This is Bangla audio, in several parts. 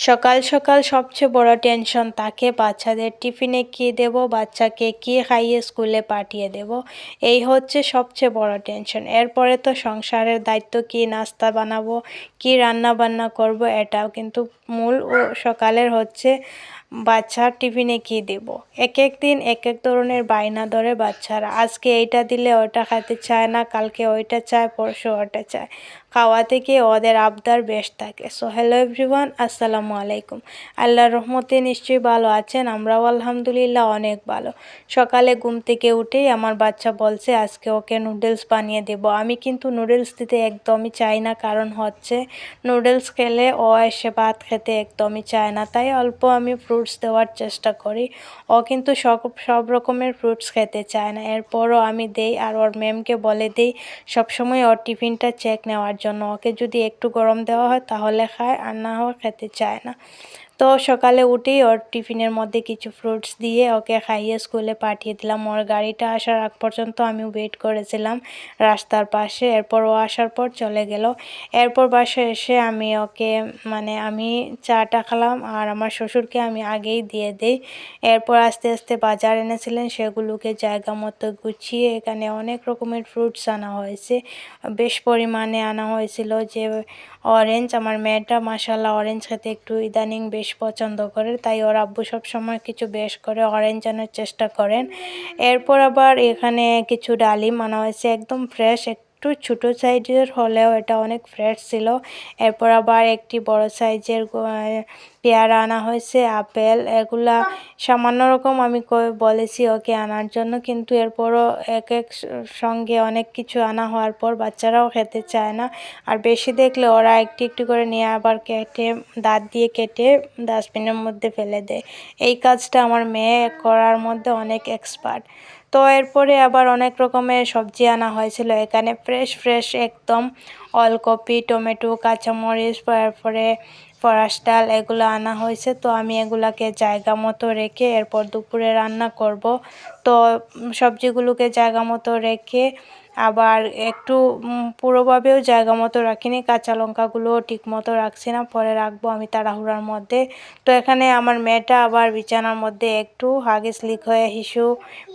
সকাল সকাল সবচেয়ে বড় টেনশন থাকে বাচ্চাদের টিফিনে কী দেব, বাচ্চাকে কী খাইয়ে স্কুলে পাঠিয়ে দেব। এই হচ্ছে সবচেয়ে বড় টেনশন। এরপরে তো সংসারের দায়িত্ব, কী নাস্তা বানাবো, কী রান্না বান্না করব, এটাও কিন্তু মূল ও সকালের হচ্ছে বাচ্চার টিফিনে কী দেব। এক এক দিন এক এক ধরনের বায়না ধরে বাচ্চারা, আজকে এইটা দিলে ওটা খেতে চায় না, কালকে ওইটা চায়, পরশু ওটা চায়। খাওয়া থেকে ওদের আবদার বেশ থাকে। সো হ্যালো এভরিওয়ান, আসসালামু আলাইকুম। আল্লাহর রহমতে নিশ্চয়ই ভালো আছেন, আমরাও আলহামদুলিল্লাহ অনেক ভালো। সকালে ঘুম থেকে উঠেই আমার বাচ্চা বলছে আজকে ওকে নুডলস বানিয়ে দেব। আমি কিন্তু নুডলস দিতে একদমই চাই না, কারণ হচ্ছে নুডলস খেলে ও এসে ভাত খেতে একদমই চায় না, তাই অল্প আমি ফ্রুটস দেওয়ার চেষ্টা করি। ও কিন্তু সব রকমের ফ্রুটস খেতে চায় না, এরপরও আমি দেই আর ওর ম্যামকে বলে দিই সবসময় ওর টিফিনটা চেক নেওয়ার জন্য। ওকে যদি একটু গরম দেওয়া হয় তাহলে খায়, আর না হয় খেতে চায় না। তো সকালে উঠেই ওর টিফিনের মধ্যে কিছু ফ্রুটস দিয়ে ওকে খাইয়ে স্কুলে পাঠিয়ে দিলাম। ওর গাড়িটা আসার আগ পর্যন্ত আমি ওয়েট করেছিলাম রাস্তার পাশে। এরপর ও আসার পর চলে গেল। এরপর বাসায় এসে আমি ওকে আমি চাটা খেলাম আর আমার শ্বশুরকে আমি আগেই দিয়ে দিই। এরপর আস্তে আস্তে বাজার এনেছিলেন, সেগুলোকে জায়গা মতো গুছিয়ে এখানে অনেক রকমের ফ্রুটস আনা হয়েছে। বেশ পরিমাণে আনা হয়েছিল যে অরেঞ্জ, আমার মেয়েটা মাশাআল্লাহ অরেঞ্জ খেতে একটু ইদানিং বেশ পছন্দ করে, তাই ওর আব্বু সবসময় কিছু বেশ করে অরেঞ্জ আনার চেষ্টা করেন। এরপর আবার এখানে কিছু ডালিম আনা হয়েছে, একদম ফ্রেশ, একটু ছোটো সাইজের হলেও এটা অনেক ফ্রেশ ছিল। এরপর আবার একটি বড় সাইজের পেয়ারা আনা হয়েছে, আপেল, এগুলা সামান্য রকম আমি বলেছি ওকে আনার জন্য, কিন্তু এরপরও এক এক সঙ্গে অনেক কিছু আনা হওয়ার পর বাচ্চারাও খেতে চায় না। আর বেশি দেখলে ওরা একটু একটু করে নিয়ে আবার কেটে, দাঁত দিয়ে কেটে ডাস্টবিনের মধ্যে ফেলে দেয়। এই কাজটা আমার মেয়ে করার মধ্যে অনেক এক্সপার্ট। তো এরপরে আবার অনেক রকমের সবজি আনা হয়েছিল এখানে, ফ্রেশ ফ্রেশ একদম, ওলকপি, টমেটো, কাঁচামরিচ, তারপরে ফরাস ডাল, এগুলো আনা হয়েছে। তো আমি এগুলাকে জায়গা মতো রেখে এরপর দুপুরে রান্না করব। তো সবজিগুলোকে জায়গা মতো রেখে আবার একটু পুরোভাবেও জায়গা মতো রাখিনি, কাঁচা লঙ্কাগুলোও ঠিক মতো রাখছি না, পরে রাখবো আমি তাড়াহুড়ার মধ্যে। তো এখানে আমার মেয়েটা আবার বিছানার মধ্যে একটু হাগিস লিক হয়ে হিসু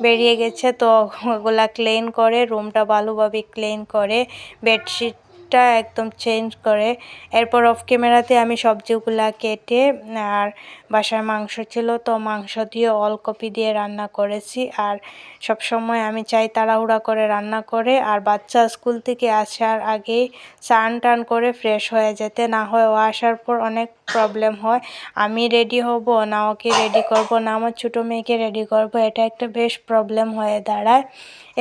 বেরিয়ে গেছে, তো ওগুলা ক্লিন করে, রুমটা ভালোভাবে ক্লিন করে, বেডশিটটা একদম চেঞ্জ করে এরপর অফ ক্যামেরাতে আমি সবজিগুলা কেটে, আর বাসায় মাংস ছিল তো মাংস দিয়ে ওলকপি দিয়ে রান্না করেছি। আর সব সময় আমি চাই তাড়াহুড়া করে রান্না করে, আর বাচ্চা স্কুল থেকে আসার আগেই স্নান টান করে ফ্রেশ হয়ে যেতে, না হয় ও আসার পর অনেক প্রবলেম হয়। আমি রেডি হব না ওকে রেডি করব, না আমার ছোটো মেয়েকে রেডি করব, এটা একটা বেশ প্রবলেম হয়ে দাঁড়ায়।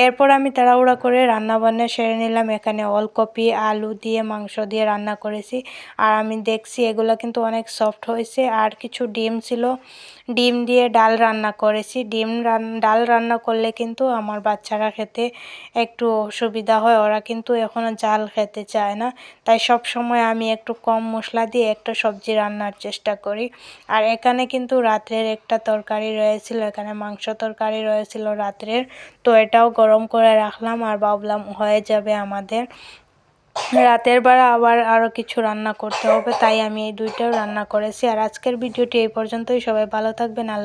এরপর আমি তাড়াহুড়া করে রান্নাবান্না সেরে নিলাম। এখানে ওলকপি, আলু দিয়ে মাংস দিয়ে রান্না করেছি, আর আমি দেখছি এগুলো কিন্তু অনেক সফট হয়েছে। আর কিছু ডিম ছিল, ডিম দিয়ে ডাল রান্না করেছি। ডাল রান্না করলে কিন্তু আমার বাচ্চারা খেতে একটু অসুবিধা হয়, ওরা কিন্তু এখনও ঝাল খেতে চায় না, তাই সব সময় আমি একটু কম মশলা দিয়ে একটা সবজি রান্নার চেষ্টা করি। আর এখানে কিন্তু রাত্রের একটা তরকারি রয়েছিল, এখানে মাংস তরকারি রয়েছিল রাত্রের, তো এটাও গরম করে রাখলাম আর ভাবলাম হয়ে যাবে আমাদের। রাতের বেলা আবার আরও কিছু রান্না করতে হবে, তাই আমি এই দুইটাও রান্না করেছি। আর আজকের ভিডিওটি এই পর্যন্তই। সবাই ভালো থাকবেন। আল্লাহ।